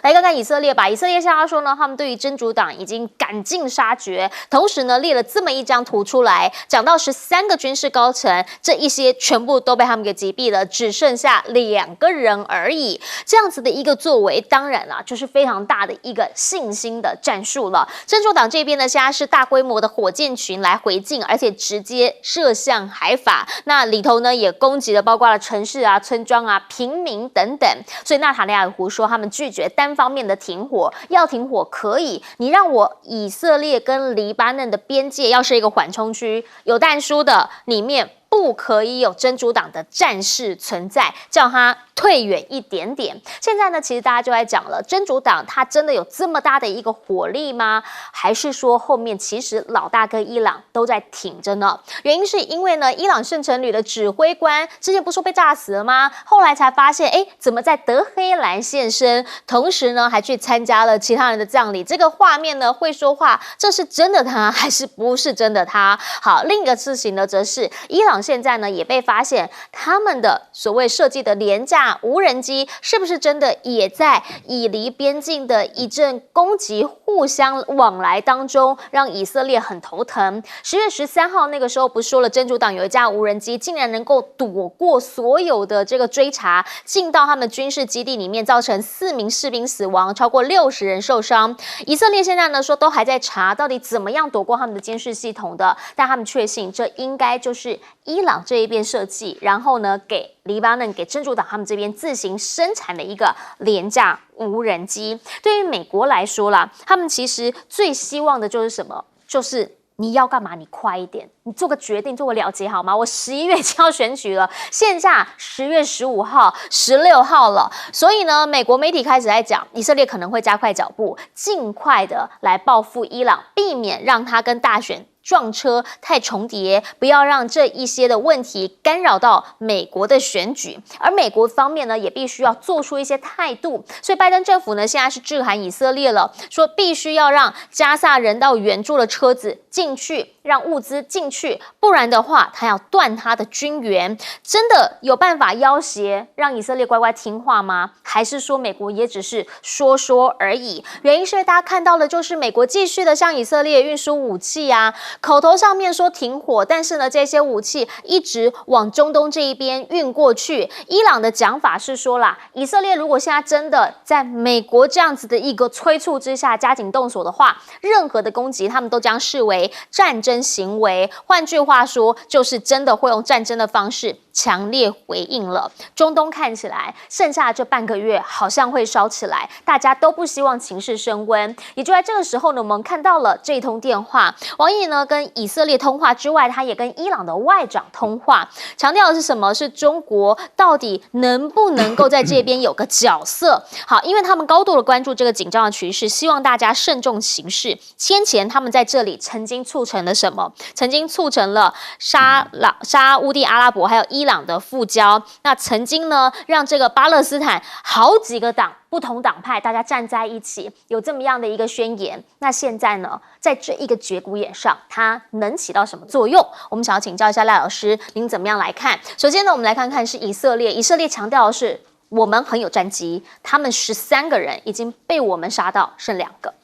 来看看以色列吧。以色列现在说呢，他们对于真主党已经赶尽杀绝，同时呢列了这么一张图出来，讲到13个军事高层，这一些全部都被他们给击毙了，只剩下2个人而已。这样子的一个作为，当然啦，就是非常大的一个信心的战术了。真主党这边呢，现在是大规模的火箭群来回敬，而且直接射向海法。那里头呢，也攻击了包括了城市啊、村庄啊、平民等等。所以纳塔利亚胡说，他们拒绝单方面的停火，要停火可以，你让我以色列跟黎巴嫩的边界要是一个缓冲区，有弹书的里面不可以有真主党的战士存在，叫他退远一点点。现在呢，其实大家就在讲了，真主党他真的有这么大的一个火力吗？还是说后面其实老大跟伊朗都在挺着呢？原因是因为呢，伊朗圣城旅的指挥官之前不是说被炸死了吗？后来才发现，怎么在德黑兰现身，同时呢还去参加了其他人的葬礼。这个画面呢会说话，这是真的他还是不是真的他？好，另一个事情呢，则是伊朗现在呢也被发现，他们的所谓设计的廉价无人机是不是真的也在以黎边境的一阵攻击互相往来当中，让以色列很头疼。10月13号那个时候不是说了，真主党有一架无人机竟然能够躲过所有的这个追查，进到他们军事基地里面，造成4名士兵死亡，超过60人受伤。以色列现在呢说都还在查到底怎么样躲过他们的监视系统的，但他们确信这应该就是伊朗这一边设计，然后呢给黎巴嫩、给真主党他们这边自行生产的一个廉价无人机。对于美国来说啦，他们其实最希望的就是什么？就是你要干嘛？你快一点，你做个决定，做个了结好吗？我11月就要选举了，现在10月15号、16号了，所以呢，美国媒体开始在讲，以色列可能会加快脚步，尽快的来报复伊朗，避免让他跟大选撞车太重叠，不要让这一些的问题干扰到美国的选举。而美国方面呢，也必须要做出一些态度。所以拜登政府呢，现在是致函以色列了，说必须要让加萨人道援助的车子进去，让物资进去，不然的话，他要断他的军援。真的有办法要挟让以色列乖乖听话吗？还是说美国也只是说说而已？原因是因为大家看到的就是美国继续的向以色列运输武器啊，口头上面说停火，但是呢，这些武器一直往中东这一边运过去。伊朗的讲法是说啦，以色列如果现在真的在美国这样子的一个催促之下加紧动手的话，任何的攻击他们都将视为战争行为。换句话说，就是真的会用战争的方式强烈回应了。中东看起来剩下这半个月好像会烧起来，大家都不希望情势升温。也就在这个时候呢，我们看到了这一通电话，王毅呢跟以色列通话之外，他也跟伊朗的外长通话，强调的是什么？是中国到底能不能够在这边有个角色？好，因为他们高度的关注这个紧张的局势，希望大家慎重行事。先前他们在这里曾经促成了什么？曾经促成了沙乌地阿拉伯还有伊朗的复交，那曾经呢让这个巴勒斯坦好几个党不同党派大家站在一起，有这么样的一个宣言。那现在呢，在这一个节骨眼上，它能起到什么作用？我们想要请教一下赖老师，您怎么样来看？首先呢，我们来看看是以色列，以色列强调的是我们很有战机，他们13个人已经被我们杀到剩2个。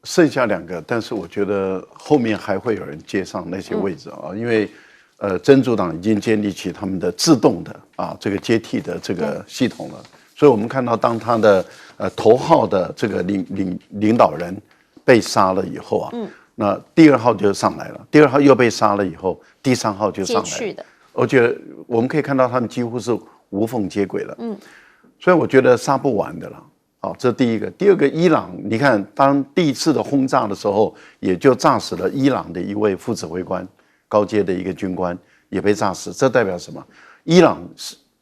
剩下2个，但是我觉得后面还会有人接上那些位置啊，因为真主党已经建立起他们的自动的这个接替的这个系统了，所以我们看到当他的头号的这个领导人被杀了以后啊，那第2号就上来了，第2号又被杀了以后，第3号就上来了。我觉得我们可以看到他们几乎是无缝接轨了，所以我觉得杀不完的了。好，这是第一个。第二个，伊朗，你看，当第一次的轰炸的时候，也就炸死了伊朗的一位副指挥官，高阶的一个军官也被炸死。这代表什么？伊朗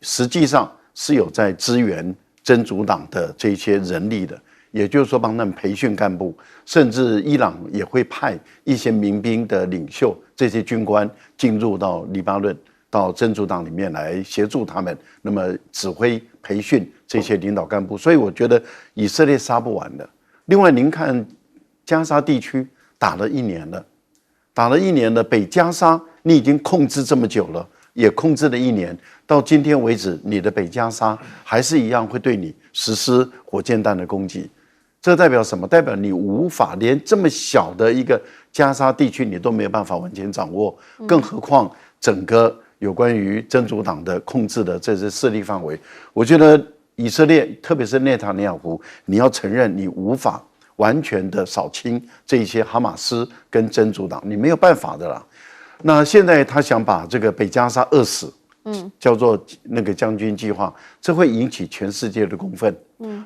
实际上是有在支援真主党的这些人力的，也就是说帮他们培训干部，甚至伊朗也会派一些民兵的领袖，这些军官进入到黎巴嫩，到真主党里面来协助他们，那么指挥培训这些领导干部，所以我觉得以色列杀不完的。另外，您看加沙地区打了1年了，北加沙你已经控制这么久了，也控制了1年，到今天为止，你的北加沙还是一样会对你实施火箭弹的攻击。这代表什么？代表你无法连这么小的一个加沙地区你都没有办法完全掌握，更何况整个有关于真主党的控制的这些势力范围。我觉得以色列，特别是内塔尼亚胡，你要承认你无法完全的扫清这些哈马斯跟真主党，你没有办法的啦。那现在他想把这个北加沙饿死，叫做那个将军计划，这会引起全世界的公愤，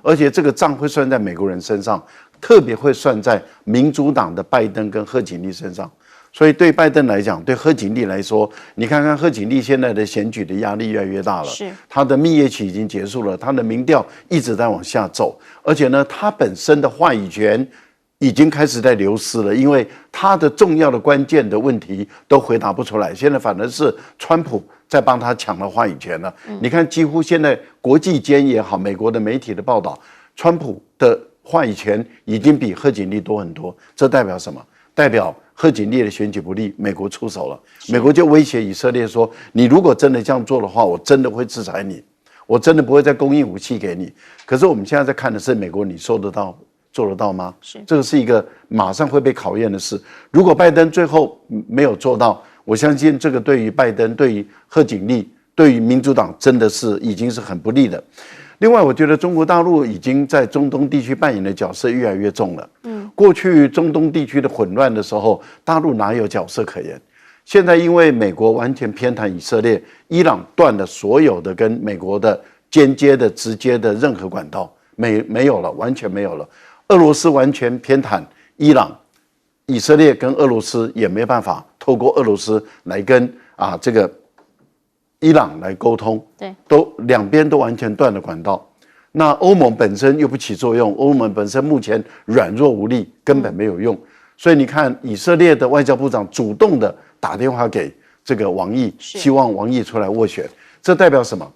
而且这个账会算在美国人身上，特别会算在民主党的拜登跟贺锦丽身上。所以对拜登来讲，对贺锦丽来说，你看看贺锦丽现在的选举的压力越来越大了，他的蜜月期已经结束了，他的民调一直在往下走，而且呢，他本身的话语权已经开始在流失了，因为他的重要的关键的问题都回答不出来，现在反而是川普在帮他抢了话语权了。你看，几乎现在国际间也好，美国的媒体的报道，川普的话语权已经比贺锦丽多很多，这代表什么？代表贺锦丽的选举不利，美国出手了，美国就威胁以色列说，你如果真的这样做的话，我真的会制裁你，我真的不会再供应武器给你。可是我们现在在看的是美国，你做得到吗？这个是一个马上会被考验的事。如果拜登最后没有做到，我相信这个对于拜登、对于贺锦丽、对于民主党真的是已经是很不利的。另外，我觉得中国大陆已经在中东地区扮演的角色越来越重了。过去中东地区的混乱的时候，大陆哪有角色可言？现在因为美国完全偏袒以色列，伊朗断了所有的跟美国的间接的、直接的任何管道，没有了，完全没有了。俄罗斯完全偏袒伊朗，以色列跟俄罗斯也没办法透过俄罗斯来跟这个伊朗来沟通，对，两边都完全断了管道。那欧盟本身又不起作用，欧盟本身目前软弱无力，根本没有用。所以你看，以色列的外交部长主动的打电话给这个王毅，希望王毅出来斡旋。这代表什么？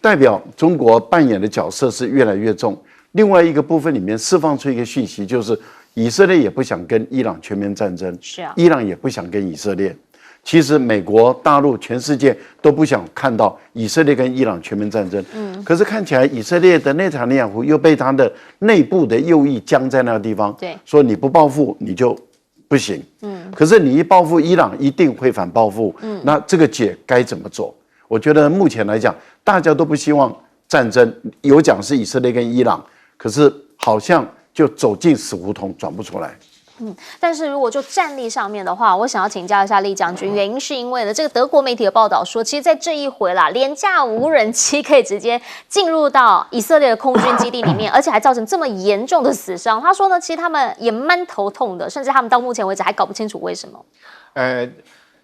代表中国扮演的角色是越来越重。另外一个部分里面释放出一个讯息，就是以色列也不想跟伊朗全面战争，伊朗也不想跟以色列。其实美国、大陆、全世界都不想看到以色列跟伊朗全面战争。可是看起来以色列的内塔尼亚胡又被他的内部的右翼僵在那个地方，说你不报复你就不行。可是你一报复伊朗，一定会反报复。那这个解该怎么做？我觉得目前来讲，大家都不希望战争，有讲是以色列跟伊朗，可是好像就走进死胡同，转不出来。但是如果就战力上面的话，我想要请教一下厉将军，原因是因为呢，这个德国媒体的报道说，其实在这一回啦，廉价无人机可以直接进入到以色列的空军基地里面，而且还造成这么严重的死伤。他说呢，其实他们也蛮头痛的，甚至他们到目前为止还搞不清楚为什么。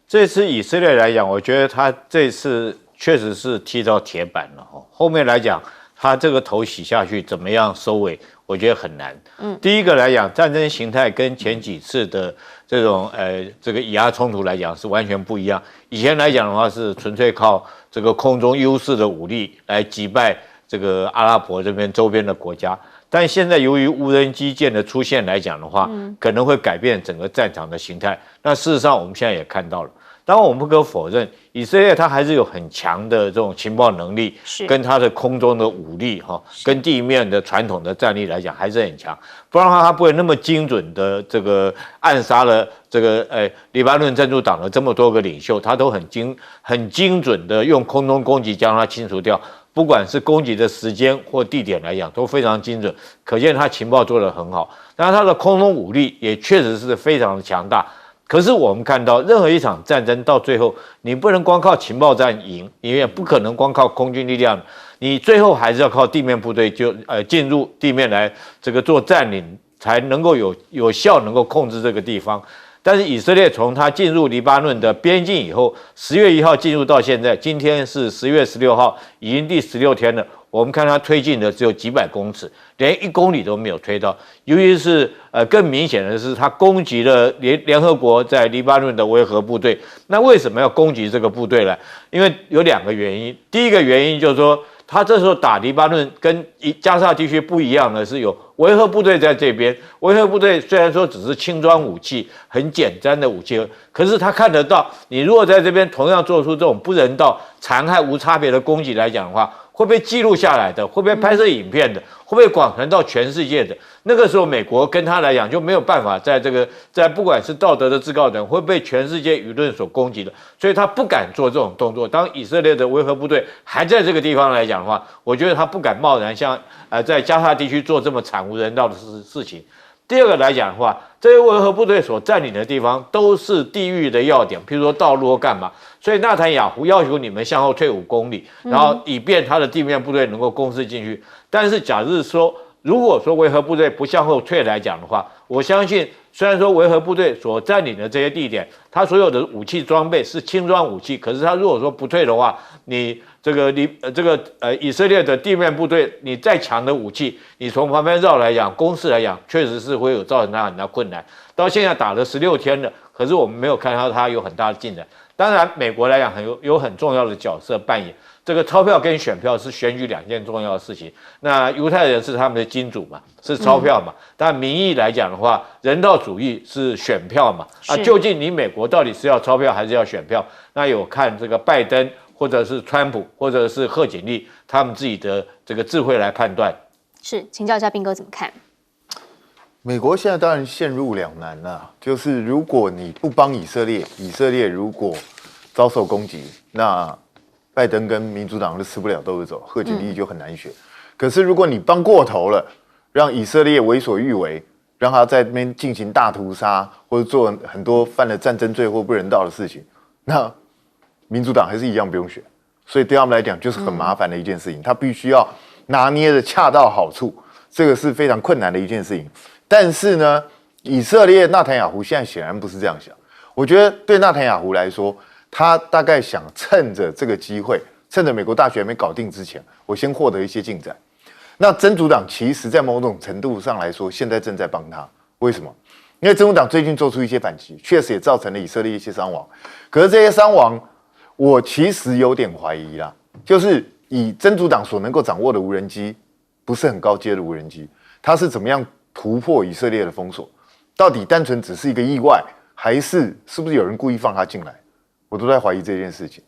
这次以色列来讲，我觉得他这次确实是踢到铁板了。后面来讲，他这个头洗下去，怎么样收尾？我觉得很难。第一个来讲，战争形态跟前几次的这种这个以阿冲突来讲是完全不一样。以前来讲的话是纯粹靠这个空中优势的武力来击败这个阿拉伯这边周边的国家，但现在由于无人机舰的出现来讲的话，可能会改变整个战场的形态。那事实上我们现在也看到了。当然，我们不可否认，以色列它还是有很强的这种情报能力，跟它的空中的武力跟地面的传统的战力来讲还是很强。不然的话，它不会那么精准的这个暗杀了这个黎巴嫩真主党的这么多个领袖，它都很精准的用空中攻击将它清除掉。不管是攻击的时间或地点来讲，都非常精准，可见它情报做得很好。当然，它的空中武力也确实是非常的强大。可是我们看到，任何一场战争到最后，你不能光靠情报战赢，你也不可能光靠空军力量，你最后还是要靠地面部队进入地面来这个做占领，才能够有效能够控制这个地方。但是以色列从他进入黎巴嫩的边境以后，10月1号进入到现在，今天是10月16号，已经第16天了。我们看他推进的只有几百公尺，连1公里都没有推到。尤其是更明显的是，他攻击了联合国在黎巴嫩的维和部队。那为什么要攻击这个部队呢？因为有2个原因。第一个原因就是说，他这时候打黎巴嫩跟加沙地区不一样的是，有维和部队在这边。维和部队虽然说只是轻装武器，很简单的武器，可是他看得到，你如果在这边同样做出这种不人道、残害、无差别的攻击来讲的话，会被记录下来的，会被拍摄影片的，会被广传到全世界的。那个时候，美国跟他来讲就没有办法在不管是道德的制高点，会被全世界舆论所攻击的，所以他不敢做这种动作。当以色列的维和部队还在这个地方来讲的话，我觉得他不敢贸然像在加沙地区做这么惨无人道的事情。第二个来讲的话，这些维和部队所占领的地方都是地域的要点，譬如说道路或干嘛，所以纳坦雅胡要求你们向后退5公里，然后以便他的地面部队能够攻势进去。但是如果说维和部队不向后退来讲的话，我相信虽然说维和部队所占领的这些地点，他所有的武器装备是轻装武器，可是他如果说不退的话，你以色列的地面部队，你再强的武器，你从旁边绕来讲，攻势来讲，确实是会有造成他很大困难。到现在打了16天了，可是我们没有看到他有很大的进展。当然，美国来讲有很重要的角色扮演。这个钞票跟选票是选举2件重要的事情。那犹太人是他们的金主嘛，是钞票嘛。但民意来讲的话，人道主义是选票嘛。究竟你美国到底是要钞票还是要选票？那有看这个拜登，或者是川普，或者是贺锦丽他们自己的这个智慧来判断。是，请教一下彬哥怎么看？美国现在当然陷入两难了，就是如果你不帮以色列，以色列如果遭受攻击，那拜登跟民主党就吃不了兜着走，贺锦丽就很难选。可是如果你帮过头了，让以色列为所欲为，让他在那边进行大屠杀，或者做很多犯了战争罪或不人道的事情，那民主党还是一样不用选。所以对他们来讲就是很麻烦的一件事情，他必须要拿捏的恰到好处，这个是非常困难的一件事情。但是呢，以色列纳坦雅胡现在显然不是这样想。我觉得对纳坦雅胡来说，他大概想趁着这个机会，趁着美国大选还没搞定之前，我先获得一些进展。那真主党其实在某种程度上来说，现在正在帮他。为什么？因为真主党最近做出一些反击，确实也造成了以色列一些伤亡。可是这些伤亡，我其实有点怀疑啦，就是以真主党所能够掌握的无人机，不是很高阶的无人机，它是怎么样突破以色列的封锁？到底单纯只是一个意外，还是不是有人故意放它进来？我都在怀疑这件事情。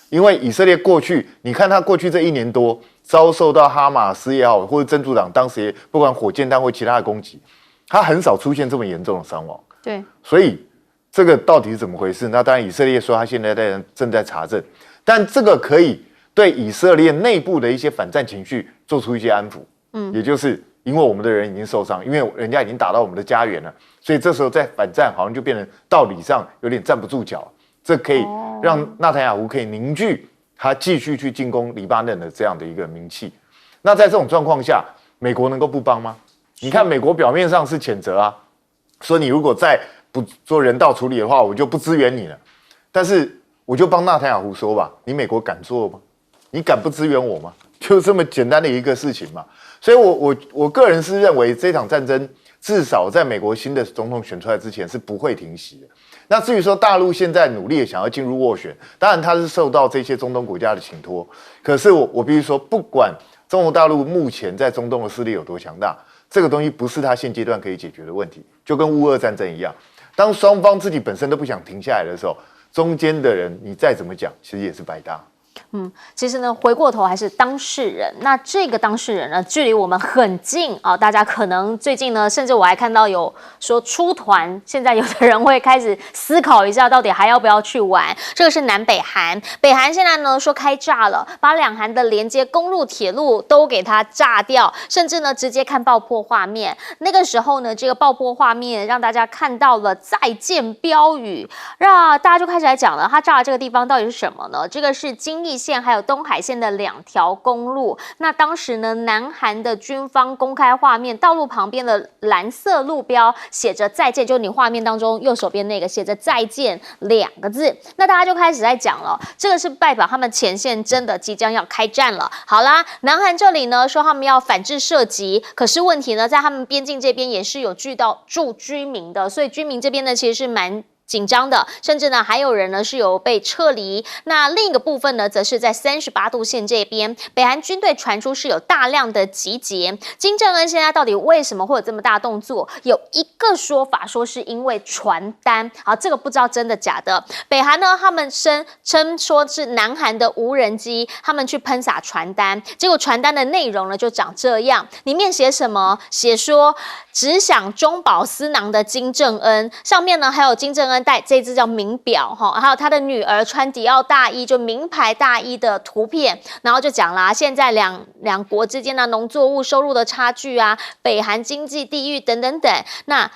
因为以色列过去，你看他过去这1年多，遭受到哈马斯也好，或者真主党当时也不管火箭弹或其他的攻击，他很少出现这么严重的伤亡。对，所以这个到底是怎么回事？那当然，以色列说他现在正在查证，但这个可以对以色列内部的一些反战情绪做出一些安抚。也就是因为我们的人已经受伤，因为人家已经打到我们的家园了，所以这时候在反战好像就变成道理上有点站不住脚。这可以让纳坦雅胡可以凝聚他继续去进攻黎巴嫩的这样的一个名气。那在这种状况下，美国能够不帮吗？你看，美国表面上是谴责啊，说你如果再不做人道处理的话，我就不支援你了。但是我就帮纳坦雅胡说吧，你美国敢做吗？你敢不支援我吗？就这么简单的一个事情嘛。所以我个人是认为这场战争至少在美国新的总统选出来之前是不会停息的。那至于说大陆现在努力的想要进入斡旋，当然它是受到这些中东国家的请托。可是我必须说，不管中国大陆目前在中东的势力有多强大，这个东西不是它现阶段可以解决的问题。就跟乌俄战争一样，当双方自己本身都不想停下来的时候，中间的人你再怎么讲，其实也是白搭。其实呢，回过头还是当事人。那这个当事人呢，距离我们很近啊。大家可能最近呢，甚至我还看到有说出团，现在有的人会开始思考一下，到底还要不要去玩。这个是南北韩，北韩现在呢说开炸了，把两韩的连接公路、铁路都给它炸掉，甚至呢直接看爆破画面。那个时候呢，这个爆破画面让大家看到了再见标语，让大家就开始来讲了，它炸的这个地方到底是什么呢？这个是京义线还有东海线的2条公路。那当时呢，南韩的军方公开画面，道路旁边的蓝色路标写着再见，就你画面当中右手边那个写着再见2个字。那大家就开始在讲了，这个是代表他们前线真的即将要开战了。好啦，南韩这里呢说他们要反制射击，可是问题呢，在他们边境这边也是有住居民的，所以居民这边呢其实是蛮紧张的，甚至呢还有人呢是有被撤离。那另一个部分呢，则是在38度线这边，北韩军队传出是有大量的集结。金正恩现在到底为什么会有这么大动作？有一个说法说是因为传单，好，这个不知道真的假的。北韩呢，他们称说是南韩的无人机，他们去喷洒传单，结果传单的内容呢就长这样，里面写什么？写说只想中饱私囊的金正恩，上面呢还有金正恩戴这只叫名表哈，还有他的女儿穿迪奥大衣，就名牌大衣的图片，然后就讲啦，现在两国之间的农作物收入的差距啊，北韩经济地狱等等等，那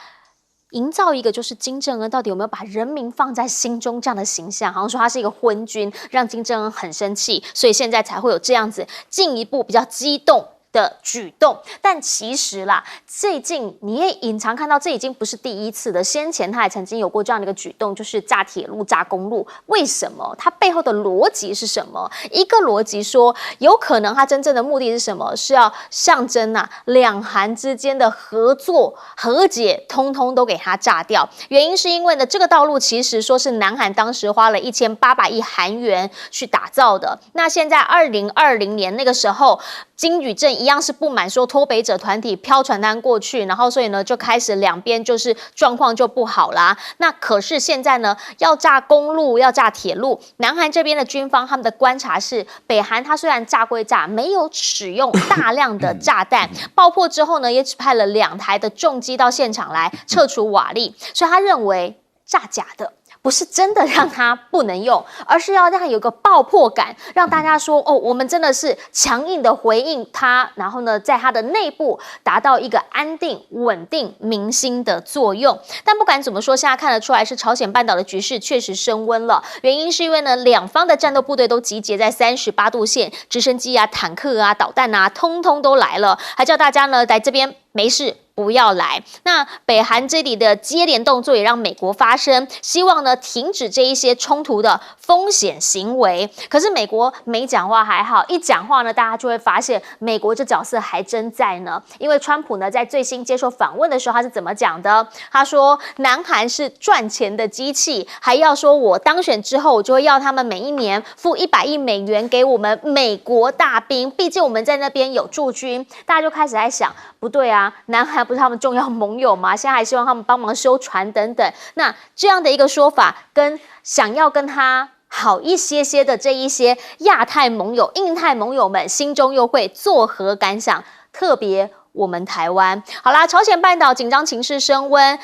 营造一个就是金正恩到底有没有把人民放在心中这样的形象，好像说他是一个昏君，让金正恩很生气，所以现在才会有这样子进一步比较激动的举动。但其实啦，最近你也隐藏看到，这已经不是第一次了。先前他也曾经有过这样的一个举动，就是炸铁路、炸公路。为什么？它背后的逻辑是什么？一个逻辑说，有可能他真正的目的是什么？是要象征两韩之间的合作、和解，通通都给他炸掉。原因是因为呢，这个道路其实说是南韩当时花了1800亿韩元去打造的。那现在2020年那个时候，金宇镇一样是不满说脱北者团体飘传单过去，然后所以呢就开始两边就是状况就不好啦。那可是现在呢要炸公路要炸铁路，南韩这边的军方他们的观察是，北韩它虽然炸归炸，没有使用大量的炸弹，爆破之后呢也只派了2台的重机到现场来撤除瓦砾，所以他认为炸假的。不是真的让它不能用，而是要让它有个爆破感，让大家说哦，我们真的是强硬的回应它，然后呢，在它的内部达到一个安定、稳定民心的作用。但不管怎么说，现在看得出来是朝鲜半岛的局势确实升温了。原因是因为呢，两方的战斗部队都集结在38度线，直升机啊、坦克啊、导弹啊，通通都来了，还叫大家呢来这边没事。不要来。那北韩这里的接连动作也让美国发声，希望呢停止这一些冲突的风险行为。可是美国没讲话还好，一讲话呢，大家就会发现美国这角色还真在呢。因为川普呢在最新接受访问的时候，他是怎么讲的？他说南韩是赚钱的机器，还要说我当选之后，我就会要他们每一年付100亿美元给我们美国大兵，毕竟我们在那边有驻军。大家就开始在想，不对啊，南韩不是他们重要盟友吗？现在还希望他们帮忙修船等等。那这样的一个说法，跟想要跟他好一些些的这一些亚太盟友、印太盟友们，心中又会作何感想？特别我们台湾，好啦，朝鲜半岛紧张情势升温。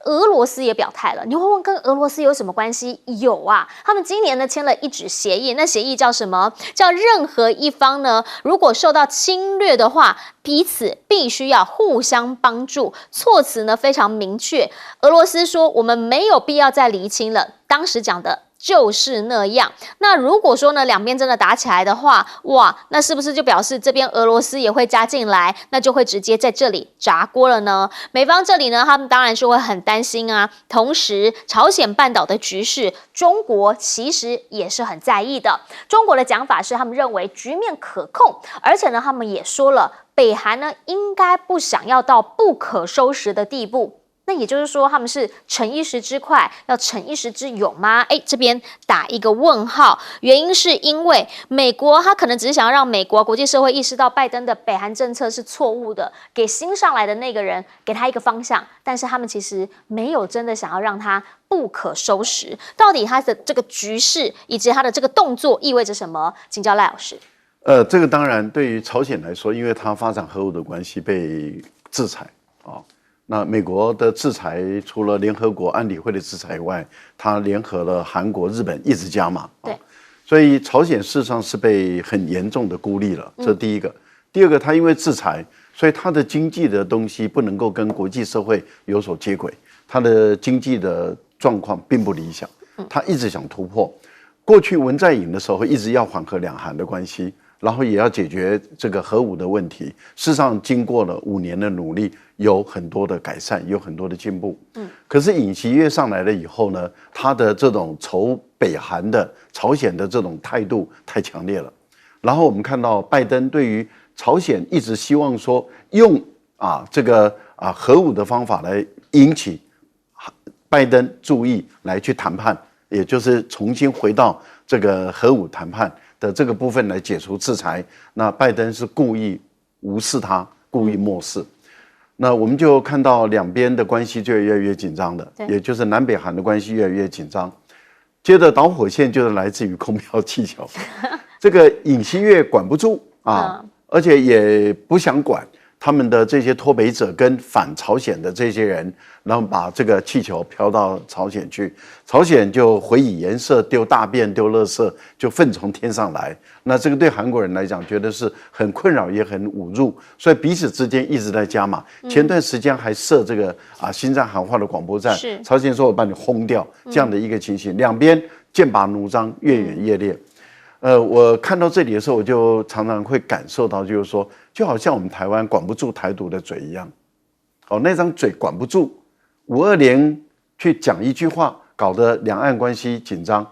俄罗斯也表态了，你会问跟俄罗斯有什么关系？有啊，他们今年呢签了一纸协议，那协议叫什么？叫任何一方呢，如果受到侵略的话，彼此必须要互相帮助。措辞呢非常明确，俄罗斯说我们没有必要再厘清了，当时讲的就是那样。那如果说呢，两边真的打起来的话，哇，那是不是就表示这边俄罗斯也会加进来，那就会直接在这里砸锅了呢？美方这里呢，他们当然是会很担心啊。同时，朝鲜半岛的局势，中国其实也是很在意的。中国的讲法是，他们认为局面可控，而且呢，他们也说了，北韩呢应该不想要到不可收拾的地步。那也就是说，他们是逞一时之快，要逞一时之勇吗？这边打一个问号。原因是因为美国，他可能只是想要让美国国际社会意识到拜登的北韩政策是错误的，给新上来的那个人给他一个方向，但是他们其实没有真的想要让他不可收拾。到底他的这个局势以及他的这个动作意味着什么？请教赖老师。这个当然对于朝鲜来说，因为它发展核武的关系被制裁啊。那美国的制裁除了联合国安理会的制裁以外，它联合了韩国、日本一直加码。对，所以朝鲜事实上是被很严重的孤立了，这是第一个。第二个，它因为制裁，所以它的经济的东西不能够跟国际社会有所接轨，它的经济的状况并不理想，它一直想突破。过去文在寅的时候一直要缓和两韩的关系，然后也要解决这个核武的问题。事实上，经过了5年的努力，有很多的改善，有很多的进步。可是尹锡悦上来了以后呢，他的这种仇北韩的朝鲜的这种态度太强烈了。然后我们看到拜登对于朝鲜一直希望说用这个核武的方法来引起拜登注意来去谈判，也就是重新回到这个核武谈判的这个部分来解除制裁。那拜登是故意无视他，故意漠视。那我们就看到两边的关系就越来越紧张的，也就是南北韩的关系越来越紧张。接着导火线就是来自于空飘气球，这个尹锡悦管不住啊，而且也不想管他们的这些脱北者跟反朝鲜的这些人，然后把这个气球飘到朝鲜去，朝鲜就回以颜色，丢大便丢垃圾，就粪从天上来。那这个对韩国人来讲，觉得是很困扰也很侮辱，所以彼此之间一直在加码。前段时间还设这个新战喊话的广播站，朝鲜说我把你轰掉，这样的一个情形，两边剑拔弩张，越演越烈。我看到这里的时候，我就常常会感受到，就是说，就好像我们台湾管不住台独的嘴一样，那张嘴管不住，5·2连去讲一句话，搞得两岸关系紧张。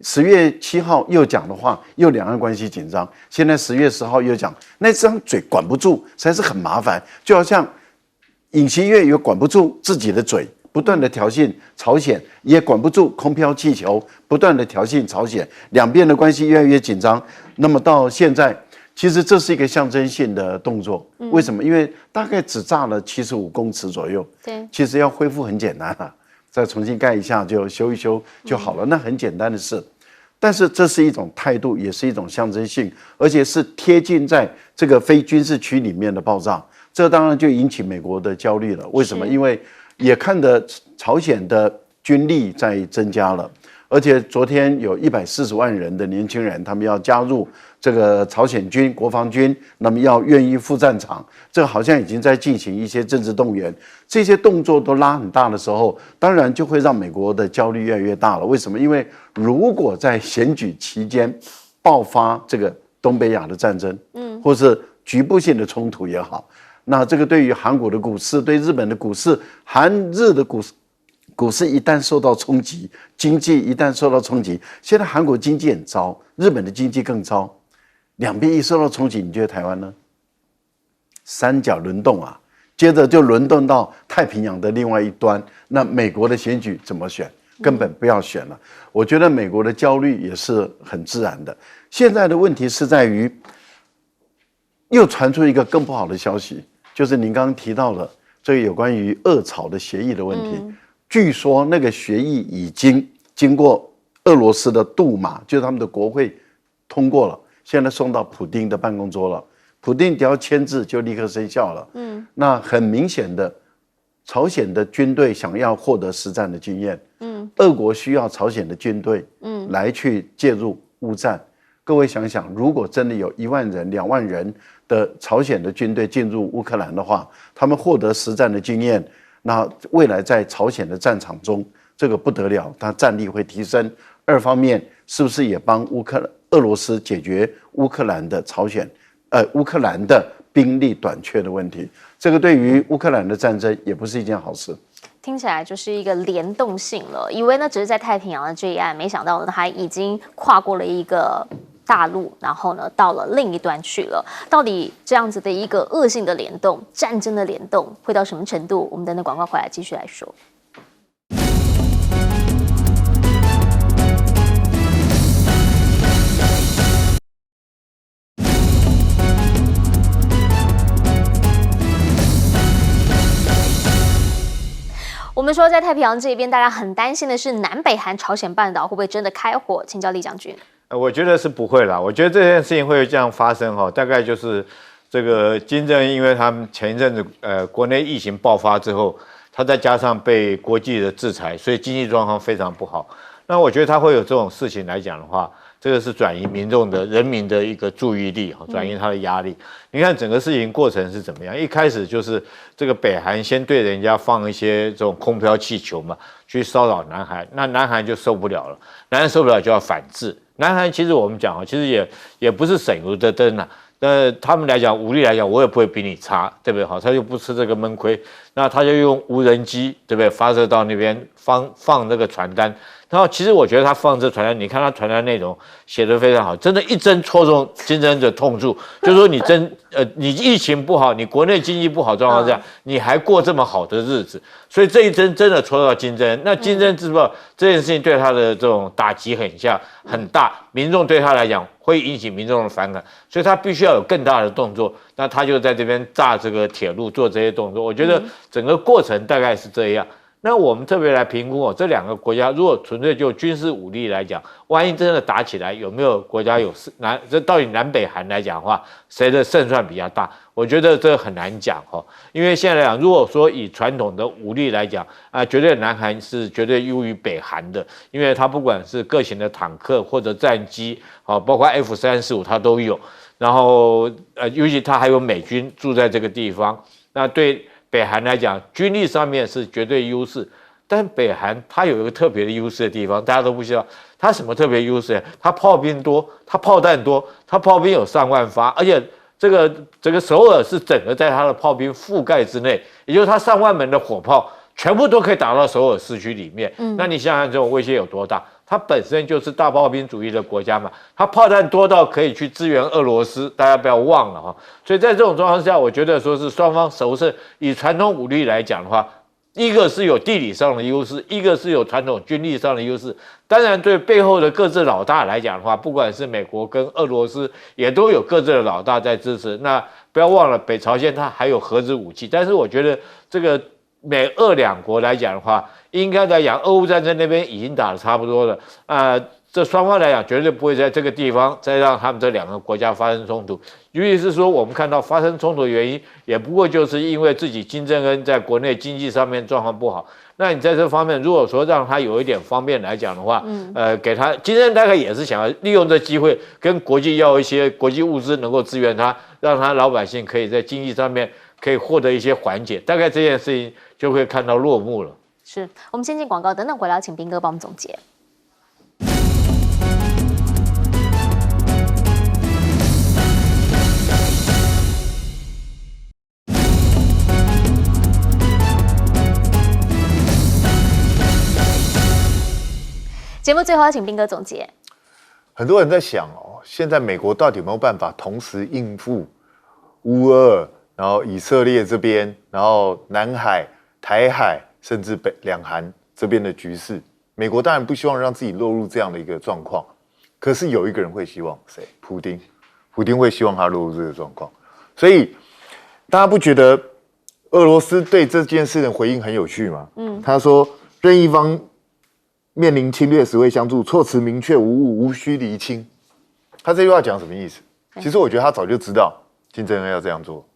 10月7号又讲的话，又两岸关系紧张。现在10月10号又讲，那张嘴管不住，实在是很麻烦。就好像尹锡悦也管不住自己的嘴，不断的挑衅朝鲜，也管不住空飘气球，不断的挑衅朝鲜，两边的关系越来越紧张。那么到现在，其实这是一个象征性的动作。为什么？因为大概只炸了75公尺左右。对，其实要恢复很简单啊，再重新盖一下就修一修就好了，那很简单的事。但是这是一种态度，也是一种象征性，而且是贴近在这个非军事区里面的爆炸。这当然就引起美国的焦虑了。为什么？因为也看得朝鲜的军力在增加了，而且昨天有140万人的年轻人，他们要加入这个朝鲜军国防军，那么要愿意赴战场，这个好像已经在进行一些政治动员，这些动作都拉很大的时候，当然就会让美国的焦虑越来越大了。为什么？因为如果在选举期间爆发这个东北亚的战争，或是局部性的冲突也好，那这个对于韩国的股市、对日本的股市、韩日的股市一旦受到冲击，经济一旦受到冲击，现在韩国经济很糟，日本的经济更糟，两边一受到冲击，你觉得台湾呢？三角轮动啊，接着就轮动到太平洋的另外一端，那美国的选举怎么选？根本不要选了。我觉得美国的焦虑也是很自然的。现在的问题是在于，又传出一个更不好的消息，就是您刚刚提到了这个有关于俄朝的协议的问题。据说那个协议已经经过俄罗斯的杜马，就是他们的国会通过了，现在送到普丁的办公桌了。普丁只要签字就立刻生效了。那很明显的，朝鲜的军队想要获得实战的经验，俄国需要朝鲜的军队，来去介入乌战。各位想想，如果真的有1万人、2万人的朝鲜的军队进入乌克兰的话，他们获得实战的经验，那未来在朝鲜的战场中，这个不得了，他战力会提升。二方面，是不是也帮俄罗斯解决乌克兰的乌克兰的兵力短缺的问题？这个对于乌克兰的战争也不是一件好事。听起来就是一个联动性了，以为呢只是在太平洋的这一岸，没想到呢它已经跨过了一个大陆，然后呢到了另一端去了。到底这样子的一个恶性的联动、战争的联动会到什么程度？我们等等广告回来继续来说。我们说，在太平洋这边，大家很担心的是南北韩朝鲜半岛会不会真的开火？请教李将军。我觉得是不会啦。我觉得这件事情会这样发生哈，大概就是这个金正恩，因为他们前一阵子国内疫情爆发之后，他再加上被国际的制裁，所以经济状况非常不好。那我觉得他会有这种事情来讲的话，这个是转移人民的一个注意力，转移他的压力。你看整个事情过程是怎么样？一开始就是这个北韩先对人家放一些这种空飘气球嘛，去骚扰南韩，那南韩就受不了了，南韩受不了就要反制。南韩其实我们讲其实也不是省油的灯啊。他们来讲武力来讲，我也不会比你差，对不对？好，他就不吃这个闷亏，那他就用无人机，对不对？发射到那边放这个传单，然后其实我觉得他放这传单，你看他传单内容写得非常好，真的一针戳中金正恩的痛处，就是说你疫情不好，你国内经济不好状况下，你还过这么好的日子，所以这一针真的戳到金正恩。那金正恩知道这件事情对他的这种打击很大，民众对他来讲会引起民众的反感，所以他必须要有更大的动作。那他就在这边炸这个铁路，做这些动作。我觉得整个过程大概是这样。那我们特别来评估这两个国家，如果纯粹就军事武力来讲，万一真的打起来，有没有国家这到底南北韩来讲的话，谁的胜算比较大？我觉得这很难讲因为现在来讲，如果说以传统的武力来讲绝对南韩是绝对优于北韩的，因为它不管是各型的坦克或者战机包括 F-35它都有，然后尤其它还有美军住在这个地方，那对北韩来讲，军力上面是绝对优势，但北韩它有一个特别的优势的地方，大家都不知道它什么特别优势？它炮兵多，它炮弹多，它炮兵有上万发，而且这个首尔是整个在它的炮兵覆盖之内，也就是它上万门的火炮全部都可以打到首尔市区里面。那你想想这种威胁有多大？它本身就是大炮兵主义的国家嘛，它炮弹多到可以去支援俄罗斯，大家不要忘了所以在这种状况下，我觉得说是双方熟胜。以传统武力来讲的话，一个是有地理上的优势，一个是有传统军力上的优势。当然，对背后的各自老大来讲的话，不管是美国跟俄罗斯，也都有各自的老大在支持。那不要忘了，北朝鲜它还有核子武器。但是我觉得这个美俄两国来讲的话，应该来讲，俄乌战争那边已经打得差不多了这双方来讲绝对不会在这个地方再让他们这两个国家发生冲突。尤其是说，我们看到发生冲突的原因，也不过就是因为自己金正恩在国内经济上面状况不好。那你在这方面，如果说让他有一点方便来讲的话，给他金正恩大概也是想要利用这机会跟国际要一些国际物资能够支援他，让他老百姓可以在经济上面可以获得一些缓解。大概这件事情就会看到落幕了。是我们先进广告，等等回来请彬哥帮我们总结。节目最后要请彬哥总结。很多人在想现在美国到底有没有办法同时应付乌俄，然后以色列这边，然后南海、台海，甚至两韩这边的局势？美国当然不希望让自己落入这样的一个状况，可是有一个人会希望，谁？普丁会希望他落入这个状况。所以大家不觉得俄罗斯对这件事的回应很有趣吗？他说任一方面临侵略时会相助，措辞明确无误，无需厘清。他这句话讲什么意思？其实我觉得他早就知道金正恩要这样做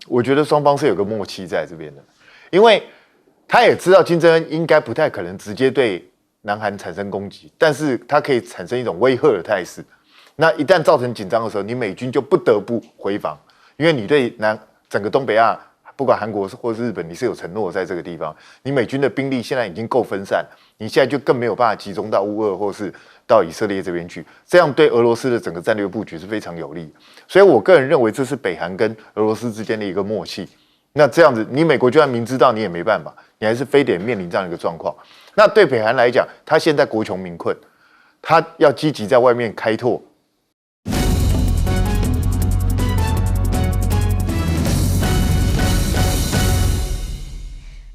我觉得双方是有个默契在这边的，因为他也知道金正恩应该不太可能直接对南韩产生攻击，但是他可以产生一种威吓的态势。那一旦造成紧张的时候，你美军就不得不回防，因为你对整个东北亚，不管韩国或是日本，你是有承诺在这个地方。你美军的兵力现在已经够分散，你现在就更没有办法集中到乌俄或是到以色列这边去，这样对俄罗斯的整个战略布局是非常有利。所以我个人认为这是北韩跟俄罗斯之间的一个默契。那这样子，你美国就算明知道，你也没办法，你还是非得面临这样一个状况。那对北韩来讲，他现在国穷民困，他要积极在外面开拓。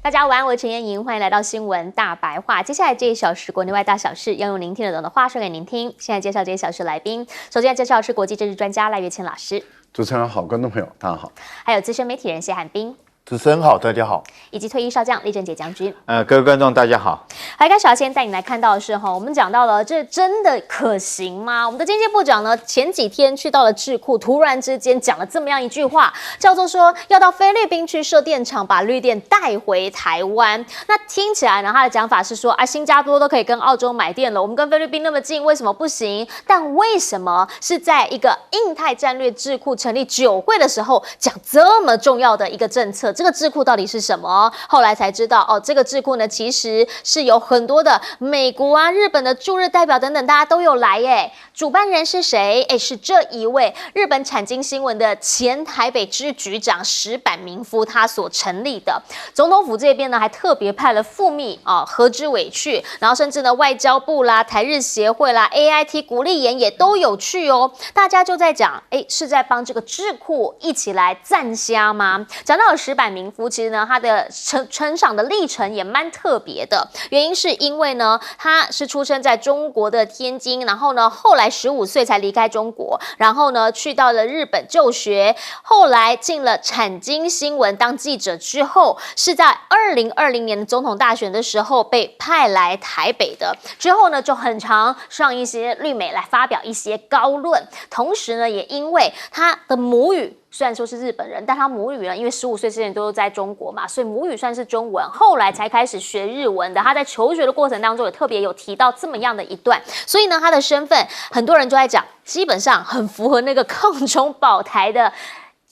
大家晚安，我是陈燕莹，欢迎来到新闻大白话。接下来这一小时国内外大小事，要用您听得懂的话说给您听。现在介绍这一小时来宾，首先介绍是国际政治专家赖岳谦老师。主持人好，观众朋友大家好。还有资深媒体人谢汉彬。主持人好，大家好。以及退役少将李正杰将军。各位观众大家好。还开始要先带你来看到的是我们讲到了这真的可行吗？我们的经济部长呢前几天去到了智库，突然之间讲了这么样一句话，叫做说要到菲律宾去设电厂，把绿电带回台湾。那听起来呢，他的讲法是说新加坡都可以跟澳洲买电了，我们跟菲律宾那么近，为什么不行？但为什么是在一个印太战略智库成立9会的时候讲这么重要的一个政策？这个智库到底是什么？后来才知道哦，这个智库呢其实是有很多的美国啊、日本的驻日代表等等，大家都有来耶。主办人是谁？是这一位日本产经新闻的前台北支局长石坂明夫他所成立的。总统府这边呢还特别派了副秘何之伟去，然后甚至呢外交部啦、台日协会啦、AIT 古立言也都有去哦。大家就在讲，是在帮这个智库一起来赞虾吗？讲到了石坂明夫，其实呢他的成长的历程也蛮特别的，原因是因为呢他是出生在中国的天津，然后呢后来15岁才离开中国，然后呢去到了日本就学，后来进了产经新闻当记者之后，是在2020年的总统大选的时候被派来台北的，之后呢就很常上一些绿媒来发表一些高论，同时呢也因为他的母语虽然说是日本人，但他母语呢，因为15岁之前都在中国嘛，所以母语算是中文，后来才开始学日文的。他在求学的过程当中也特别有提到这么样的一段，所以呢，他的身份很多人就在讲，基本上很符合那个抗中保台的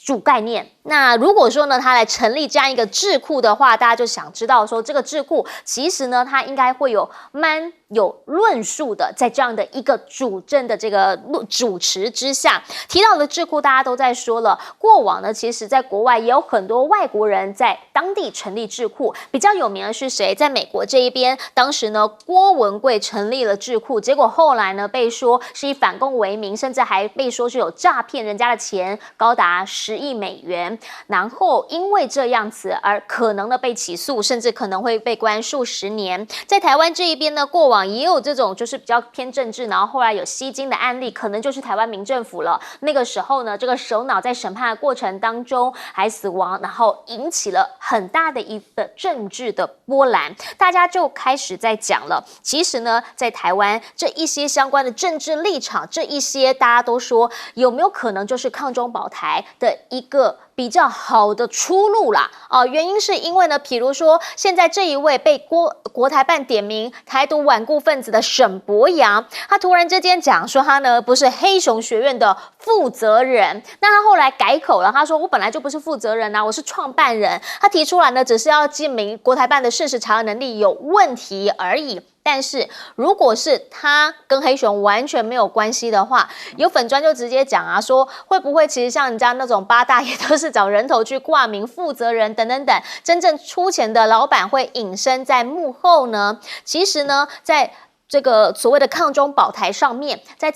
主概念。那如果说呢，他来成立这样一个智库的话，大家就想知道说，这个智库其实呢，它应该会有蛮有论述的，在这样的一个主政的这个主持之下，提到的智库，大家都在说了。过往呢，其实在国外也有很多外国人在当地成立智库，比较有名的是谁？在美国这一边，当时呢，郭文贵成立了智库，结果后来呢，被说是以反共为名，甚至还被说是有诈骗人家的钱，高达10亿美元。然后因为这样子而可能的被起诉，甚至可能会被关数10年。在台湾这一边呢，过往也有这种就是比较偏政治，然后后来有吸金的案例，可能就是台湾民政府了。那个时候呢，这个首脑在审判的过程当中还死亡，然后引起了很大的一个政治的波澜。大家就开始在讲了，其实呢，在台湾这一些相关的政治立场，这一些大家都说有没有可能就是抗中保台的一个比较好的出路啦。原因是因为呢，比如说现在这一位被国台办点名台独顽固分子的沈伯洋，他突然之间讲说他呢不是黑熊学院的负责人，那他后来改口了，他说我本来就不是负责人啊，我是创办人。他提出来呢，只是要证明国台办的事实查核能力有问题而已。但是如果是他跟黑熊完全没有关系的话，有粉专就直接讲啊，说会不会其实像人家那种八大也都是找人头去挂名负责人等等等，真正出钱的老板会隐身在幕后呢？其实呢，在这个所谓的抗中保台上面，在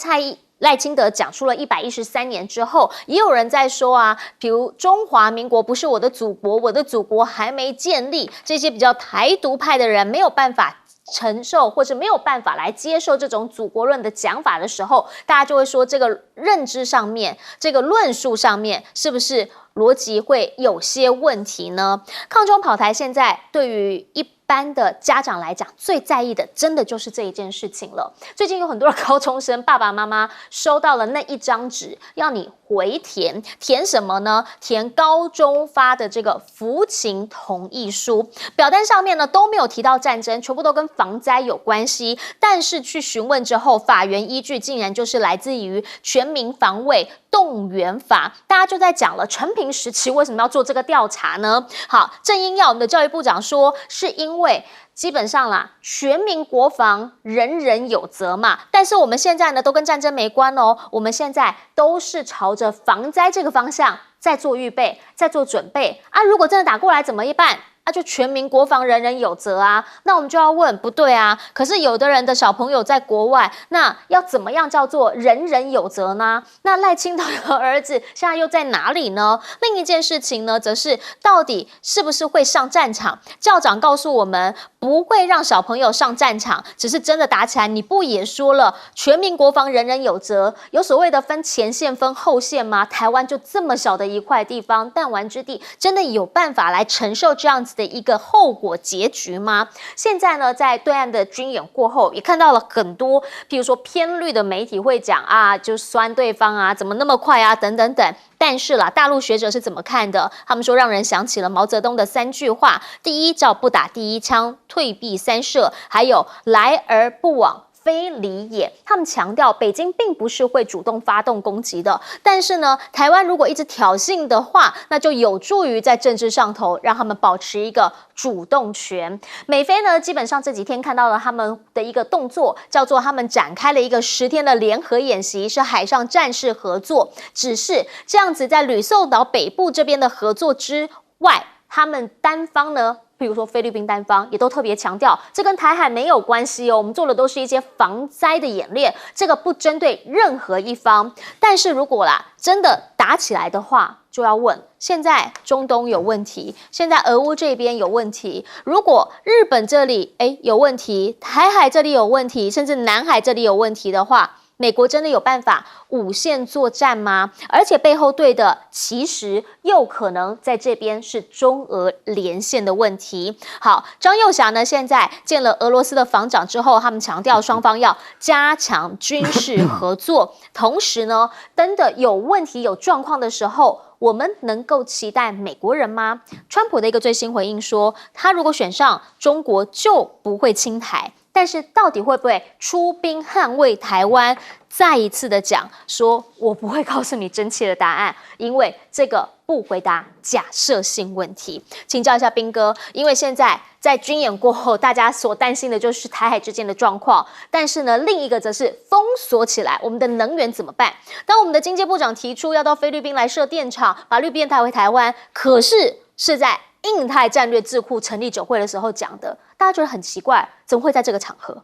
赖清德讲出了113年之后，也有人在说啊，比如中华民国不是我的祖国，我的祖国还没建立，这些比较台独派的人没有办法承受或者没有办法来接受这种祖国论的讲法的时候，大家就会说这个认知上面，这个论述上面是不是逻辑会有些问题呢？抗中保台现在对于一般的家长来讲，最在意的真的就是这一件事情了。最近有很多的高中生爸爸妈妈收到了那一张纸，要你回填，填什么呢？填高中发的这个服勤同意书，表单上面呢都没有提到战争，全部都跟防灾有关系。但是去询问之后，法源依据竟然就是来自于《全民防卫动员法》。大家就在讲了，陈平时期为什么要做这个调查呢？好，正英要我们的教育部长说，是因为基本上啦，全民国防人人有责嘛。但是我们现在呢，都跟战争没关哦，我们现在都是朝着防灾这个方向在做预备，在做准备啊。如果真的打过来怎么办？就全民国防人人有责啊。那我们就要问，不对啊，可是有的人的小朋友在国外，那要怎么样叫做人人有责呢？那赖清德的儿子现在又在哪里呢？另一件事情呢，则是到底是不是会上战场？校长告诉我们不会让小朋友上战场，只是真的打起来，你不也说了全民国防人人有责，有所谓的分前线分后线吗？台湾就这么小的一块地方，弹丸之地，真的有办法来承受这样子的一个后果结局吗？现在呢，在对岸的军演过后，也看到了很多，譬如说偏绿的媒体会讲啊，就酸对方啊，怎么那么快啊，等等等。但是啦，大陆学者是怎么看的？他们说让人想起了毛泽东的3句话：第一叫不打第一枪，退避3舍，还有来而不往，非礼也。他们强调，北京并不是会主动发动攻击的，但是呢，台湾如果一直挑衅的话，那就有助于在政治上头让他们保持一个主动权。美菲呢，基本上这几天看到了他们的一个动作，叫做他们展开了一个10天的联合演习，是海上战事合作。只是这样子，在吕宋岛北部这边的合作之外，他们单方呢，比如说菲律宾单方也都特别强调，这跟台海没有关系哦，我们做的都是一些防灾的演练，这个不针对任何一方。但是如果真的打起来的话，就要问，现在中东有问题，现在俄乌这边有问题，如果日本这里有问题，台海这里有问题，甚至南海这里有问题的话，美国真的有办法五线作战吗？而且背后对的其实又可能在这边是中俄连线的问题。好，张又侠呢现在见了俄罗斯的防长之后，他们强调双方要加强军事合作，同时呢，真的有问题有状况的时候，我们能够期待美国人吗？川普的一个最新回应说，他如果选上，中国就不会侵台。但是到底会不会出兵捍卫台湾？再一次的讲说，我不会告诉你真切的答案，因为这个不回答假设性问题。请教一下彬哥，因为现在在军演过后，大家所担心的就是台海之间的状况，但是呢，另一个则是封锁起来，我们的能源怎么办？当我们的经济部长提出要到菲律宾来设电厂，把绿电带回台湾，可是在印太战略智库成立酒会的时候讲的，大家觉得很奇怪，怎么会在这个场合？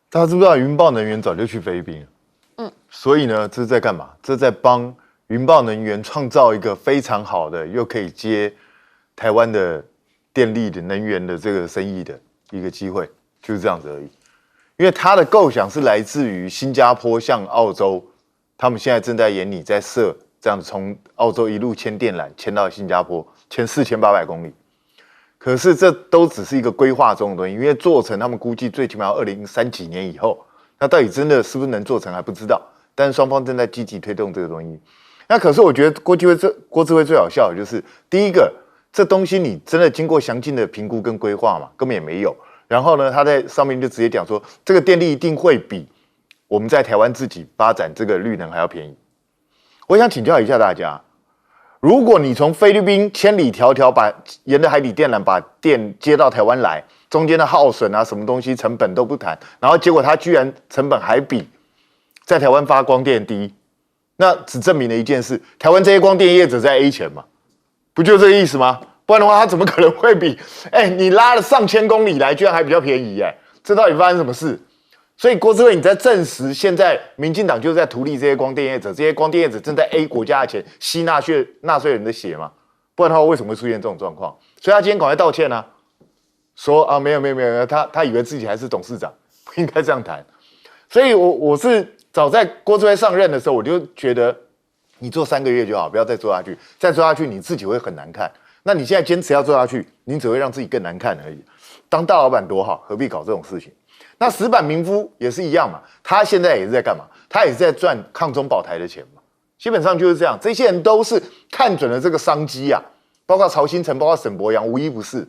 大家知不知道云豹能源早就去菲律宾了？所以呢，这是在干嘛？这是在帮云豹能源创造一个非常好的，又可以接台湾的电力的能源的这个生意的一个机会，就是这样子而已。因为它的构想是来自于新加坡向澳洲，他们现在正在研拟在设这样子从澳洲一路牵电缆牵到新加坡，牵4800公里。可是这都只是一个规划中的东西，因为做成他们估计最起码要2030几年以后，那到底真的是不是能做成还不知道。但是双方正在积极推动这个东西。那可是我觉得郭智慧最好笑的就是，第一个，这东西你真的经过详尽的评估跟规划嘛，根本也没有。然后呢，他在上面就直接讲说，这个电力一定会比我们在台湾自己发展这个绿能还要便宜。我想请教一下大家，如果你从菲律宾千里迢迢沿着海底电缆把电接到台湾来，中间的耗损啊，什么东西成本都不谈，然后结果它居然成本还比在台湾发光电低，那只证明了一件事：台湾这些光电业者在 A 钱嘛，不就这个意思吗？不然的话，它怎么可能会比你拉了上千公里来，居然还比较便宜？这到底发生什么事？所以郭智慧你在证实，现在民进党就是在图利这些光电业者，这些光电业者正在 A 国家的钱吸纳税人的血嘛？不然的话，为什么会出现这种状况？所以他今天赶快道歉啊，说没有，他以为自己还是董事长，不应该这样谈。所以我是早在郭智慧上任的时候，我就觉得你做3个月就好，不要再做下去，再做下去你自己会很难看。那你现在坚持要做下去，你只会让自己更难看而已。当大老板多好，何必搞这种事情？那石板民夫也是一样嘛，他现在也是在干嘛？他也是在赚抗中保台的钱嘛。基本上就是这样，这些人都是看准了这个商机啊，包括曹兴诚，包括沈伯洋，无一不是。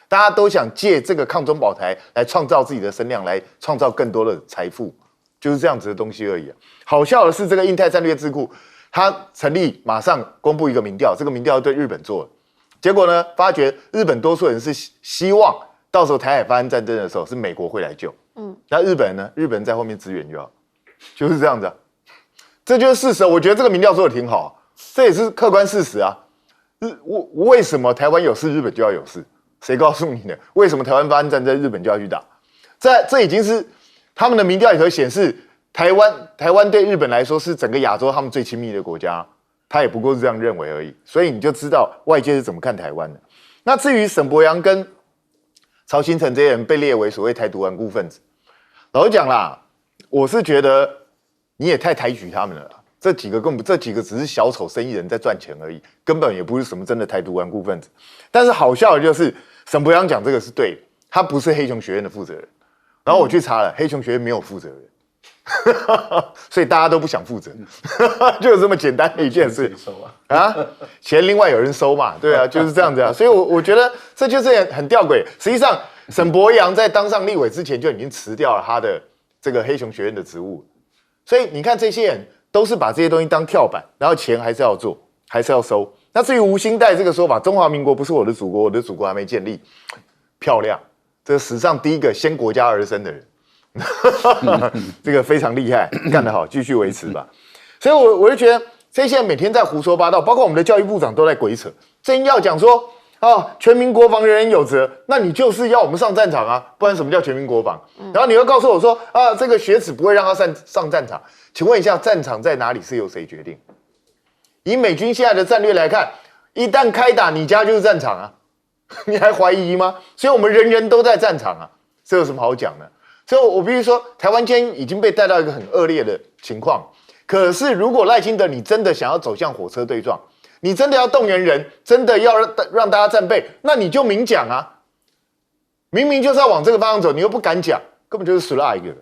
大家都想借这个抗中保台来创造自己的声量，来创造更多的财富，就是这样子的东西而已。好笑的是，这个印太战略智库，他成立马上公布一个民调，这个民调对日本做的，结果呢，发觉日本多数人是希望到时候台海发生战争的时候，是美国会来救。那日本人呢？日本人在后面支援就好，就是这样子啊。这就是事实。我觉得这个民调做的挺好，这也是客观事实啊。为什么台湾有事，日本就要有事？谁告诉你的？为什么台湾发生战争，日本就要去打？这已经是他们的民调里头显示，台湾对日本来说是整个亚洲他们最亲密的国家，他也不过是这样认为而已。所以你就知道外界是怎么看台湾的。那至于沈伯洋跟曹兴诚这些人被列为所谓台独顽固分子，老实讲啦，我是觉得你也太抬举他们了啦。这几个只是小丑生意人在赚钱而已，根本也不是什么真的台独顽固分子。但是好笑的就是沈伯洋讲这个是对的，他不是黑熊学院的负责人。然后我去查了，黑熊学院没有负责人，所以大家都不想负责，就是这么简单的一件事啊。钱另外有人收嘛，对啊，就是这样子啊。所以我觉得这就是很吊诡。实际上沈伯洋在当上立委之前就已经辞掉了他的这个黑熊学院的职务，所以你看这些人都是把这些东西当跳板，然后钱还是要做，还是要收。那至于吴欣岱这个说法，中华民国不是我的祖国，我的祖国还没建立，漂亮，这是史上第一个先国家而生的人，这个非常厉害，干得好，继续维持吧。所以我就觉得这些人每天在胡说八道，包括我们的教育部长都在鬼扯，真要讲说。全民国防人人有责，那你就是要我们上战场啊，不然什么叫全民国防？然后你又告诉我说这个学子不会让他上战场，请问一下，战场在哪里是由谁决定？以美军现在的战略来看，一旦开打，你家就是战场啊，你还怀疑吗？所以我们人人都在战场啊，这有什么好讲的？所以我必须说，台湾今天已经被带到一个很恶劣的情况。可是如果赖清德你真的想要走向火车对撞，你真的要动员人，真的要让大家战备，那你就明讲啊！明明就是要往这个方向走，你又不敢讲，根本就是死了一个。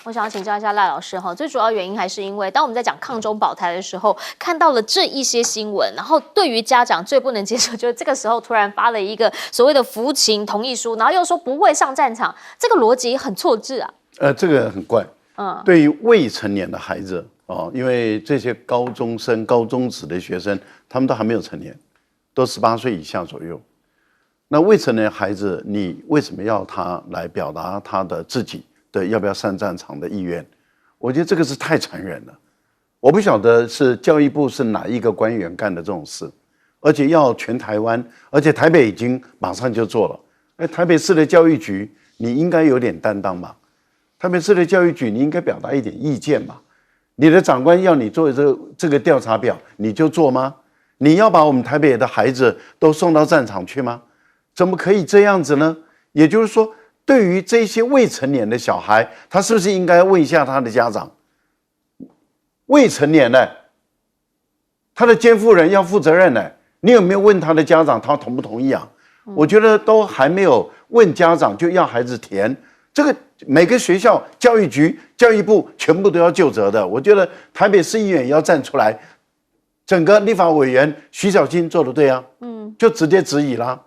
我想要请教一下赖老师哈，最主要原因还是因为当我们在讲抗中保台的时候，看到了这一些新闻，然后对于家长最不能接受，就是这个时候突然发了一个所谓的服勤同意书，然后又说不会上战场，这个逻辑很错置啊。这个很怪。对于未成年的孩子因为这些高中生、高中职的学生，他们都还没有成年，都18岁以下左右。那未成年孩子，你为什么要他来表达他的自己的要不要上战场的意愿？我觉得这个是太残忍了。我不晓得是教育部是哪一个官员干的这种事，而且要全台湾，而且台北已经马上就做了。台北市的教育局，你应该有点担当吧？台北市的教育局，你应该表达一点意见吧？你的长官要你做这个调查表，你就做吗？你要把我们台北的孩子都送到战场去吗？怎么可以这样子呢？也就是说，对于这些未成年的小孩，他是不是应该问一下他的家长？未成年的，他的监护人要负责任的，你有没有问他的家长，他同不同意啊？我觉得都还没有问家长就要孩子填，这个每个学校、教育局、教育部全部都要就责的。我觉得台北市议员也要站出来，整个立法委员徐小清做得对啊，就直接质疑啦。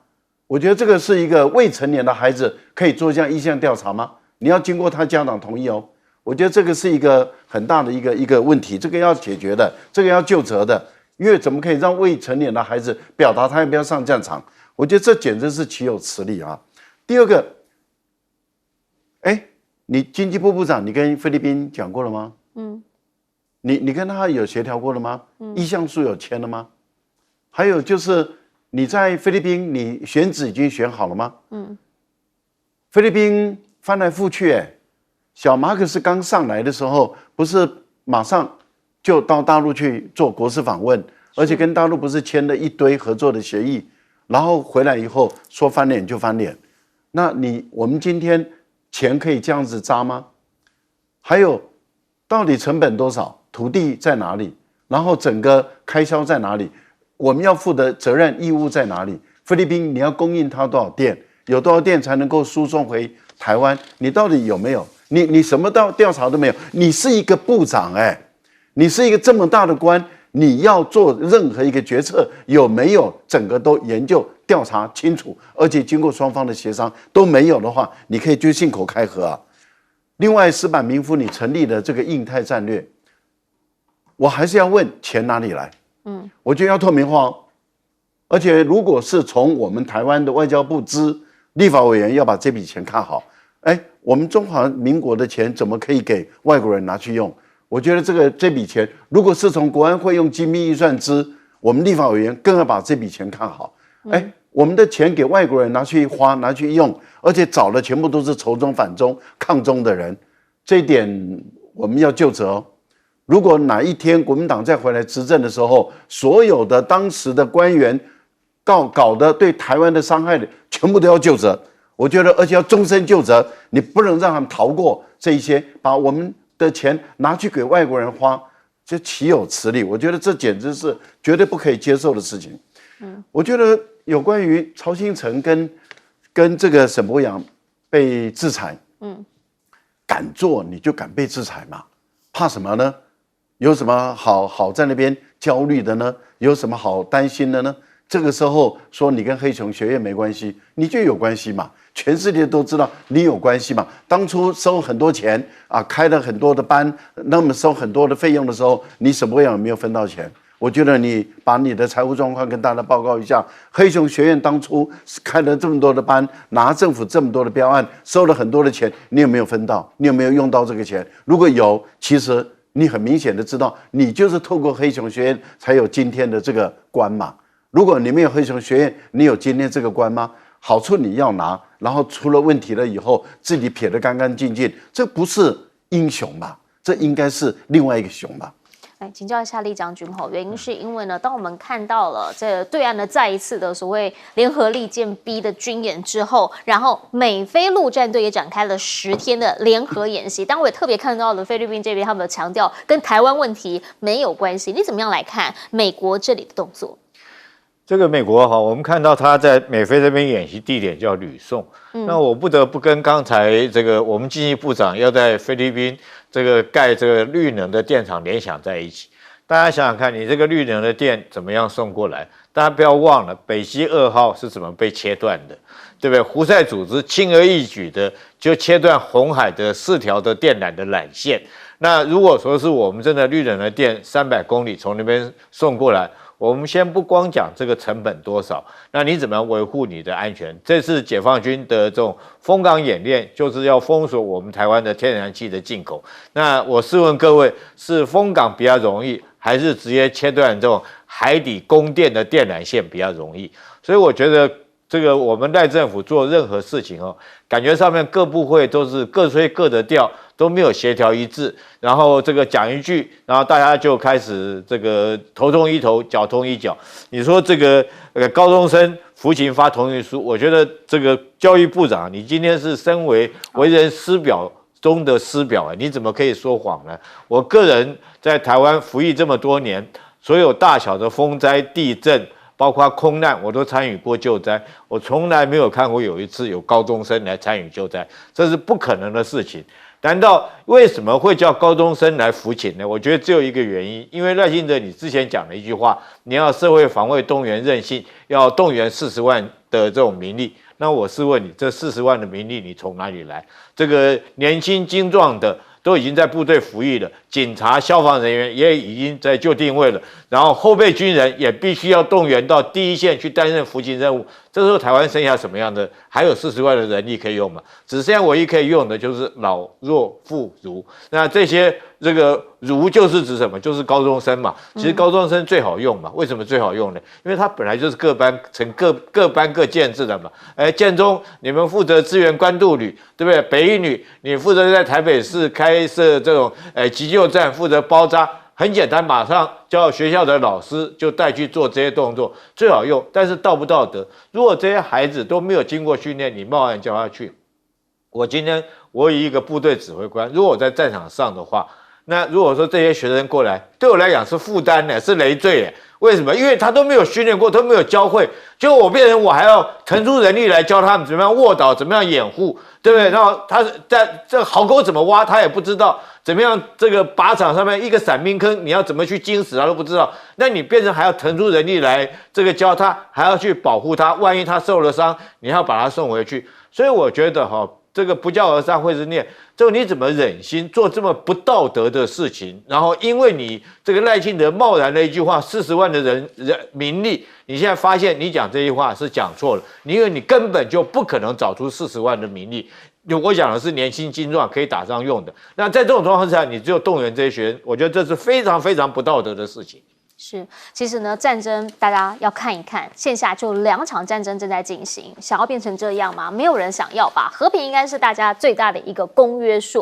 我觉得这个是一个未成年的孩子可以做这样意向调查吗？你要经过他家长同意哦。我觉得这个是一个很大的一个问题，这个要解决的，这个要就责的。因为怎么可以让未成年的孩子表达他要不要上战场？我觉得这简直是岂有此理啊！第二个，你经济部部长，你跟菲律宾讲过了吗？你跟他有协调过了吗？意向书有签了吗？还有就是你在菲律宾，你选址已经选好了吗？菲律宾翻来覆去，小马可是刚上来的时候，不是马上就到大陆去做国事访问，而且跟大陆不是签了一堆合作的协议，然后回来以后说翻脸就翻脸。那我们今天钱可以这样子扎吗？还有，到底成本多少？土地在哪里？然后整个开销在哪里？我们要负的责任义务在哪里？菲律宾你要供应它多少电？有多少电才能够输送回台湾？你到底有没有？你什么调查都没有？你是一个部长你是一个这么大的官，你要做任何一个决策，有没有整个都研究调查清楚，而且经过双方的协商都没有的话，你可以就信口开河啊。另外，石板民夫你成立的这个印太战略，我还是要问钱哪里来？我觉得要透明化而且如果是从我们台湾的外交部立法委员要把这笔钱看好，我们中华民国的钱怎么可以给外国人拿去用？我觉得这笔钱，如果是从国安会用机密预算我们立法委员更要把这笔钱看好。我们的钱给外国人拿去花、拿去用，而且找的全部都是仇中、反中、抗中的人，这一点我们要就责。如果哪一天国民党再回来执政的时候，所有的当时的官员搞的对台湾的伤害的，全部都要就责。我觉得，而且要终身就责，你不能让他们逃过这一些，把我们的钱拿去给外国人花，这岂有此理？我觉得这简直是绝对不可以接受的事情。我觉得有关于曹兴诚跟这个沈伯洋被制裁，敢做你就敢被制裁嘛，怕什么呢？有什么好在那边焦虑的呢？有什么好担心的呢？这个时候说你跟黑熊学院没关系，你就有关系嘛。全世界都知道你有关系嘛。当初收很多钱啊，开了很多的班，那么收很多的费用的时候，你什么样有没有分到钱？我觉得你把你的财务状况跟大家报告一下。黑熊学院当初开了这么多的班，拿政府这么多的标案，收了很多的钱，你有没有分到？你有没有用到这个钱？如果有，其实你很明显的知道，你就是透过黑熊学院才有今天的这个官嘛。如果你没有黑熊学院，你有今天这个官吗？好处你要拿，然后出了问题了以后，自己撇得干干净净，这不是英雄吧？这应该是另外一个熊吧？来请教一下厉将军吼，原因是因为呢，当我们看到了这对岸的再一次的所谓联合利剑 B 的军演之后，然后美菲陆战队也展开了10天的联合演习。当我也特别看到了菲律宾这边他们强调跟台湾问题没有关系，你怎么样来看美国这里的动作？这个美国哈，我们看到他在美菲这边演习地点叫吕宋，那我不得不跟刚才这个我们经济部长要在菲律宾这个盖这个绿能的电厂联想在一起。大家想想看，你这个绿能的电怎么样送过来？大家不要忘了北溪2号是怎么被切断的，对不对？胡塞组织轻而易举的就切断红海的4条的电缆的缆线。那如果说是我们真的绿能的电300公里从那边送过来，我们先不光讲这个成本多少，那你怎么样维护你的安全？这次解放军的这种封港演练，就是要封锁我们台湾的天然气的进口。那我试问各位，是封港比较容易，还是直接切断这种海底供电的电缆线比较容易？所以我觉得这个我们赖政府做任何事情感觉上面各部会都是各吹各的调，都没有协调一致，然后这个讲一句，然后大家就开始这个头痛医头，脚痛医脚。你说这个高中生服勤发同意书，我觉得这个教育部长，你今天是身为人师表中的师表，你怎么可以说谎呢？我个人在台湾服役这么多年，所有大小的风灾、地震，包括空难，我都参与过救灾，我从来没有看过有一次有高中生来参与救灾，这是不可能的事情。难道为什么会叫高中生来服勤呢？我觉得只有一个原因，因为赖清德你之前讲了一句话，你要社会防卫动员韧性，要动员40万的这种民力。那我是问你，这40万的民力你从哪里来？这个年轻精壮的都已经在部队服役了，警察、消防人员也已经在就定位了，然后后备军人也必须要动员到第一线去担任服勤任务。这时候台湾剩下什么样的？还有40万的人力可以用吗？只剩下唯一可以用的就是老弱妇孺。那这些这个孺就是指什么？就是高中生嘛。其实高中生最好用嘛。为什么最好用呢？因为他本来就是各班成各班各建制的嘛。建中你们负责支援关渡旅，对不对？北一女你负责在台北市开设这种急救站，负责包扎。很简单，马上叫学校的老师就带去做这些动作，最好用。但是道不道德？如果这些孩子都没有经过训练，你贸然叫他去，我以一个部队指挥官，如果我在战场上的话，那如果说这些学生过来，对我来讲是负担呢，是累赘耶。为什么？因为他都没有训练过，都没有教会，结果我变成我还要腾出人力来教他们怎么样卧倒，怎么样掩护，对不对？然后他在这个壕沟怎么挖，他也不知道。怎么样？这个靶场上面一个伞兵坑，你要怎么去惊死他都不知道。那你变成还要腾出人力来这个教他，还要去保护他。万一他受了伤，你要把他送回去。所以我觉得这个不教而杀会是念。就你怎么忍心做这么不道德的事情？然后因为你这个赖清德贸然的一句话，40万的人民力，你现在发现你讲这句话是讲错了，因为你根本就不可能找出40万的民力。我讲的是年轻精壮可以打仗用的。那在这种状况下，你只有动员这些学生，我觉得这是非常非常不道德的事情。是，其实呢，战争大家要看一看，线下就2场战争正在进行，想要变成这样吗？没有人想要吧？和平应该是大家最大的一个公约数。